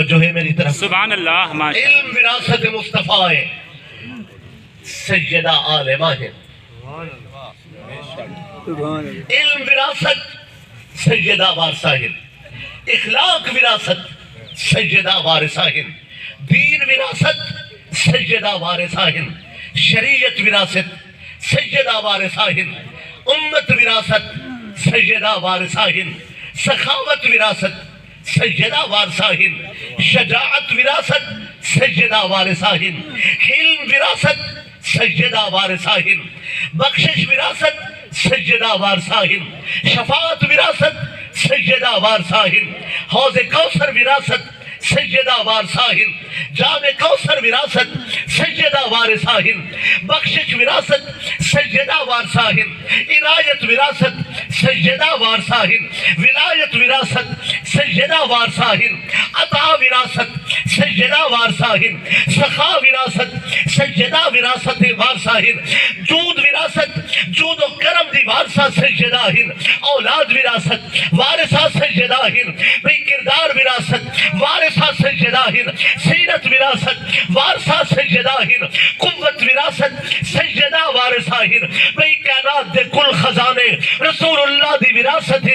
توجہ ہے میری طرف؟ سبحان اللہ ماشاء اللہ. علم وراثت مصطفیٰ سیدہ عالمہ ہے. علم وراثت سیدہ وارثہ ہے. اخلاق وراثت سیدہ وارثہ ہے. دین وراثت سیدہ وارثہ ہے. شریعت وراثت سیدہ وارثہ ہے. امت وراثت سیدہ وارثہ ہے. سخاوت وراثت سیدہ وارثہ ہے. شجاعت وراثت سیدہ وارثہ ہے. حلم وراثت سیدہ وارثہ ہے. بخشش وراثت سیدہ وارثہ ہے. شفاعت وراثت سیدہ وارثہ ہے. حوض کوثر وراثت سیدہ وارثہ ہے. جام کوثر وراثت سیدہ وارثہ ہے. بخشش وراثت سیدہ وارثہ ہے. عنایت وراثت سیدہ وارثہ ہے. ولایت وراثت سیدہ وارثہ ہے. عطا وراثت سیدہ وارثہ ہے. سخا وراثت سیدہ وراثت وارثہ ہے. جود وراثت جود و کرم دی وارثہ سیدہ ہے. اولاد وراثت وارثہ سیدہ ہے. بھئی کردار وراثت وارثہ سیدہ ہے. سیرت وراثت وارثہ سیدہ ہے. قوت وراثت سیدہ وارثہ ہے. بھئی کائنات دے کل خزانے رسول اللہ دی وراثت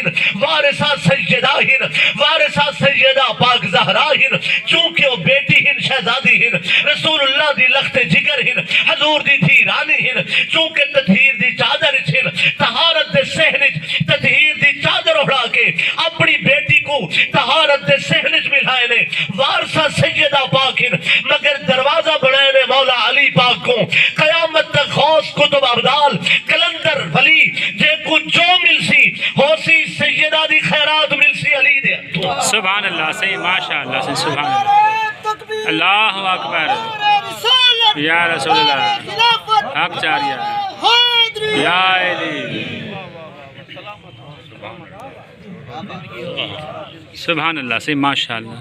وارثہ سیدہ ہے. وارثہ سیدہ پاک زہرا ہے. چونکہ وہ بیٹی ہیں شہزادی ہیں رسول اللہ دی لخت جگر ہیں حضور دی تھی رانی ہیں. چونکہ تطہیر دی چادر ہیں طہارت دے سہنج تطہیر دی چادر اڑا کے اپنی بیٹی کو طہارت دے سہنج ملائے نے. وارثہ سیدہ پاک ہیں. مگر دروازہ بنائے نے مولا علی پاک کو. قیامت تک غوث کتب ابدال کلندر ولی جے کو جو مل سی ہو سی سیدہ دی خیرات مل سی علی دے. سبحان اللہ صحیح ماشاء اللہ صحیح سبحان اللہ. اللہ اکبر یا رسول اللہ حق چاریہ یا علی. سبحان اللہ صحیح ماشاء اللہ.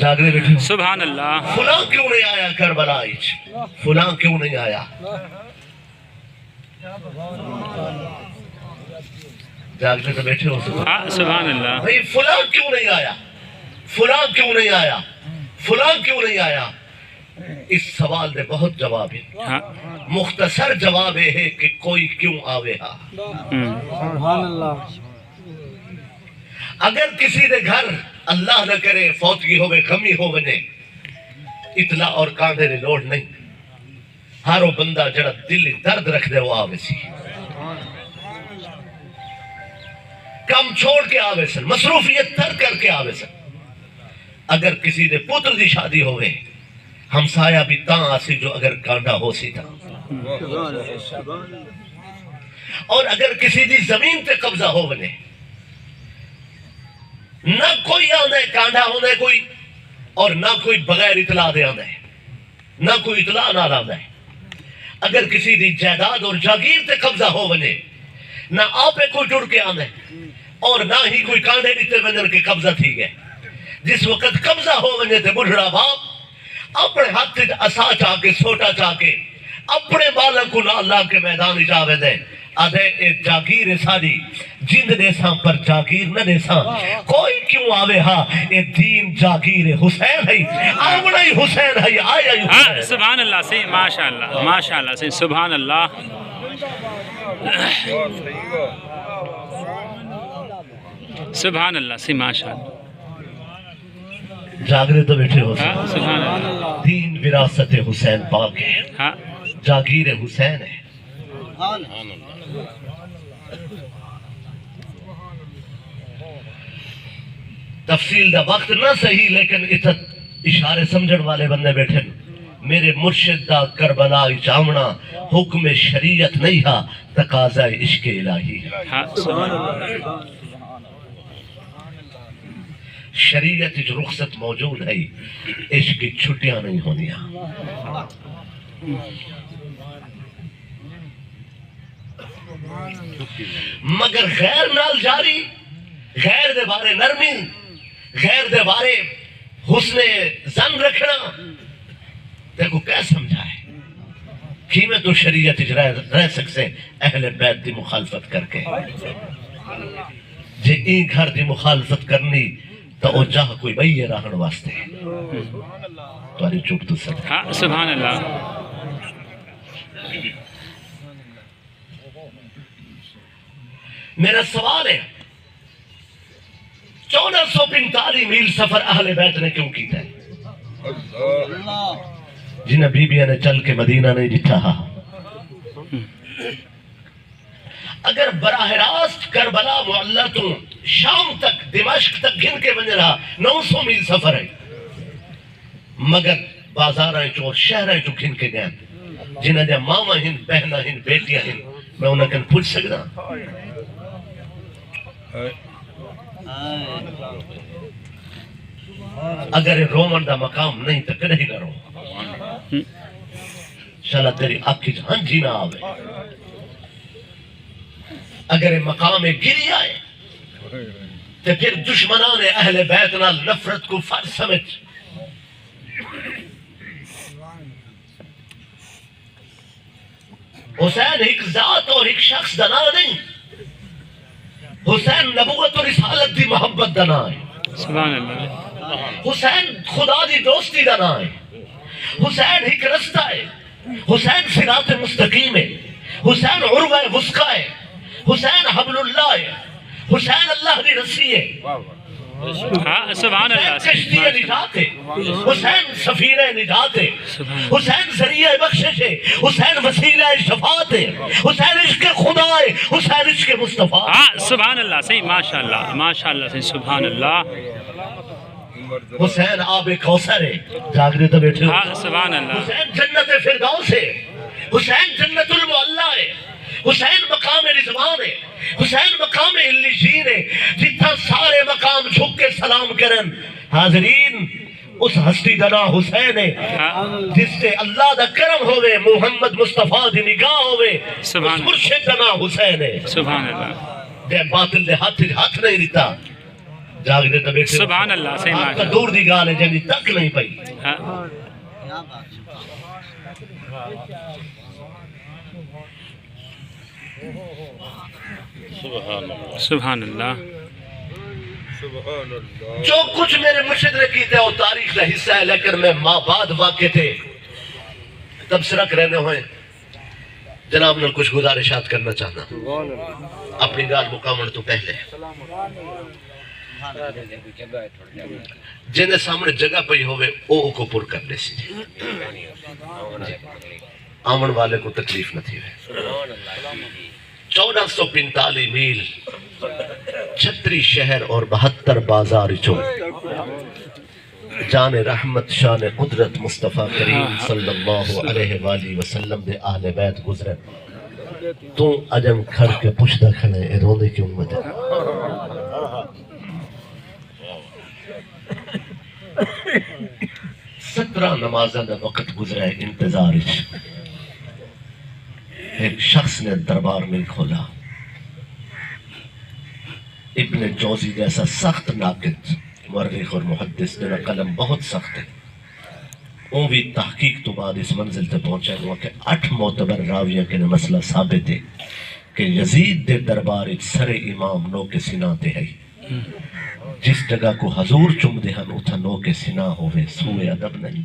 جاگرے بیٹھے سبحان اللہ. فلاں کیوں نہیں آیا کربلا اچ؟ فلاں کیوں نہیں آیا؟ جاگرے تو بیٹھے ہو سبحان اللہ. بھئی فلاں کیوں نہیں آیا؟ فلاں کیوں نہیں آیا؟ فلاں کیوں نہیں آیا؟ اس سوال دے بہت جواب ہے. مختصر جواب ہے کہ کوئی کیوں آوے ہا. سبحان اللہ. اگر کسی دے گھر اللہ نہ کرے فوتگی ہوئے غمی ہو ونے اطلاع اور کاندھے نے لوڑ نہیں. ہارو بندہ جڑا دل درد رکھ دے وہ آوے سی. کم چھوڑ کے آوے سن مصروفیت ترک کر کے آوے سن. اگر کسی دے پتر دی شادی ہوئے ہمسایہ بھی تاں آسی جو اگر کانڈا ہو سی تھا. اور اگر کسی دی زمین تے قبضہ ہو ونے نہ کوئی آندھے کانڈا ہوندے کوئی اور نہ کوئی بغیر اطلاع دے آندھے نہ کوئی اطلاع نہ آندھے. اگر کسی دی جائیداد اور جاگیر تے قبضہ ہو ونے نہ آپے کوئی جڑ کے آندھے اور نہ ہی کوئی کانڈے دیتے وندر کے قبضہ تھی گئے. جس وقت قبضہ ہو ونے تھے بڑھڑا باپ اپنے ہاتھ اسا چاہ کے سوٹا چاہ کے اپنے بالک کو نہ اللہ کے میدان جاوے دے. آدھے اے جاگیر ساری جند دے ساں پر جاگیر نہ دے ساں. کوئی کیوں آوے ہاں اے دین جاگیر حسین ہے. آوڑا ہی حسین ہے آیا ہی حسین. سبحان اللہ صحیح ماشاء اللہ ماشاء اللہ صحیح سبحان اللہ. سبحان اللہ صحیح ماشاء اللہ. جاگرے تو بیٹھے ہو سبحان اللہ. دین وراثت حسین پاک ہے. جاگیر حسین ہے. تفصیل دا وقت نہ صحیح لیکن اشارے سمجھن والے بندے بیٹھے. میرے مرشد دا کربلا جامنا حکم شریعت نہیں ہا تقاضا عشق الہی ہے. شریعت جو رخصت موجود ہے عشق کی چھٹیاں نہیں ہونیاں. مگر غیر نال جاری غیر دے بارے نرمی غیر دے بارے حسن زن رکھنا دیکھو کیا سمجھا ہے کہ میں تو شریعت رہ سکتے اہل بیت دی مخالفت کر کے. جے این گھر دی مخالفت کرنی تو او جاہ کوئی بھئی راہن واسطے تواری چوب تو سب ہاں سبحان اللہ میرا سوال ہے 1445 میل سفر اہل بیت نے کیوں کیتا ہے جنہیں بیبیاں نے چل کے مدینہ نہیں جٹھا اگر براہ راست کربلا معلّہ تو شام تک دمشق تک گھن کے بن رہا 900 میل سفر ہے مگر بازاریں چور شہریں چو گھن کے گئے جنہیں دے ماما ہن بہنہ ہن بیٹیاں ہن میں انہیں کن پوچھ سکتا اگر رومن دا مقام نہیں تو کدے ہی نہ رو شالا تیری آنکھی جہاں جی نہ آوے اگر مقام گری آئے تو پھر دشمنان اہل بیت نال نفرت کو فرض سمجھ حسین ایک ذات اور ایک شخص دنا نہیں حسین نبوت اور رسالت دی محبت دنا ہے سبحان اللہ حسین خدا دی دوستی دنا ہے حسین ایک رستہ ہے حسین صراط مستقیم ہے حسین عروہ وثقہ ہے حسین حبل اللہ ہے حسین اللہ دی رسی ہے ہاں سبحان اللہ حسین کشتی نجات ہے حسین سفینہ نجات ہے حسین ذریعہ بخشش ہے حسین وسیلہ شفاعت ہے حسین عشق خدا ہے حسین عشق مصطفیٰ ہاں سبحان اللہ صحیح ماشاءاللہ صحیح سبحان اللہ حسین آب کوثر ہے جاگرے تو بیٹھے ہو ہاں سبحان اللہ حسین جنت فردوس ہے حسین جنت المعلا ہے حسین مقام رضوان ہے حسین مقام علیین ہے جتنا سارے مقام جھک کے سلام کرن حاضرین اس ہستی دنا حسین ہے جس سے اللہ دا کرم ہوئے محمد مصطفیٰ دی نگاہ ہوئے اس مرشد دنا حسین ہے سبحان اللہ دے باطل دے ہاتھ نہیں دیتا جاگ دے بیٹھے سبحان اللہ صحیح آپ کا دور دی گال ہے جنی تک نہیں پئی سبحان اللہ جو کچھ میرے مرشد نے کی تھے وہ تاریخ کا حصہ ہے لیکن میں ماں بعد واقع تھے تبصرہ رہنے ہوئے جناب نے کچھ گزارشات کرنا چاہنا اپنی گال مقامن تو پہلے جنہیں سامنے جگہ پئی ہوئے او کو پر کرنے سی آمن والے کو تکلیف نہ تھی 1445 میل 36 شہر اور 72 بازار چو جان رحمت شان قدرت مصطفیٰ کریم صلی اللہ علیہ وآلہ وسلم دے اہل بیت گزرے تو اجم کھڑ کے پشتہ کھڑے اے رونے کی امت ہے 17 نمازہ دا وقت گزرے انتظار ایک شخص نے دربار میں کھولا ابن جوزی جیسا سخت ناقد مورخ اور محدث جنہا قلم بہت سخت ہے وہ بھی تحقیق تو بعد اس منزل تے پہنچا ہوا کہ 8 معتبر راویہ کے مسئلہ ثابت ہے کہ یزید دے دربار سر امام نو کے سنا تے ہے جس جگہ کو حضور چم دے ہن اتھا نو کے سنا ہوئے سوئے ادب نہیں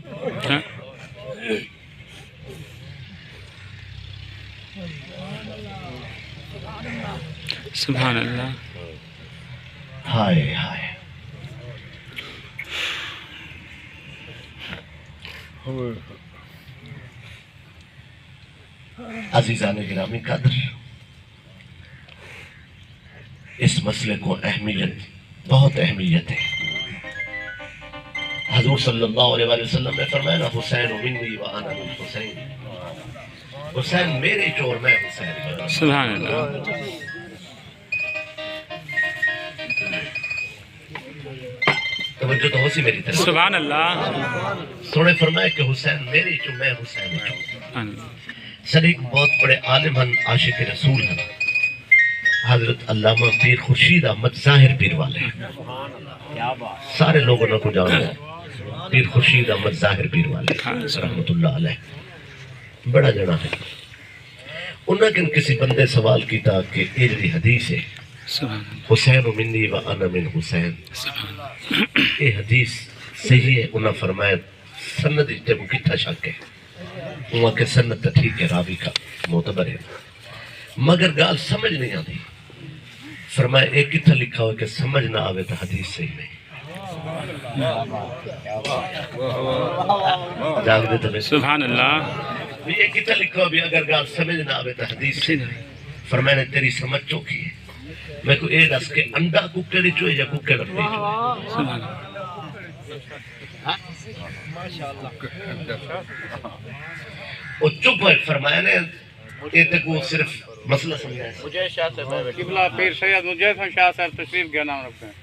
سبحان اللہ ہائے ہائے عزیزان گرامی قدر اس مسئلے کو اہمیت بہت اہمیت ہے حضور صلی اللہ علیہ وسلم نے فرمایا حسین منی وانا من حسین حسین میرے چور میں حسین سبحان اللہ توجہ تو ہو سی میری طرف سبحان اللہ سونے فرمایا کہ حسین میری چو میں حسین چو صدیق بہت بڑے عالم ہیں عاشق رسول ہیں حضرت علامہ پیر خورشید احمد ظاہر پیر والے سارے لوگوں نے کو جانا ہے پیر خورشید احمد ظاہر پیر والے رحمت اللہ علیہ بڑا جنا ہے انہوں نے کسی بندے سوال کیتا کہ یہ جڑی حدیث ہے سبحان اللہ حسین منی و انا من حسین. سبحان اللہ یہ حدیث صحیح ہے. انہوں نے فرمایا سند جب کتنا شک ہے وہاں کے سند تو ٹھیک ہے راوی کا معتبر ہے مگر گال سمجھ نہیں آتی. فرمایا ایک کتنا لکھا ہوا کہ سمجھ نہ آوے تو حدیث صحیح نہیں. جاگ دے تو سبحان اللہ یہ کتنا لکھا ہوا بھی اگر گال سمجھ نہ آوے تو حدیث صحیح نہیں. فرمایا نے تیری سمجھ چوکی ہے. میں کو اے دس کے انڈا ککڑ چوئے یا ککڑ رکھتے سبحان اللہ وہ چپ ہے. فرمایا نے یہ تک وہ صرف مسئلہ سمجھا ہے. قبلہ پیر سید مجید شاہ صاحب تشریف کا نام رکھتے ہیں.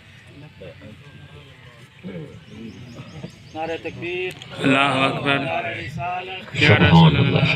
نعرہ تکبیر اللہ اکبر رسالت یا رسول اللہ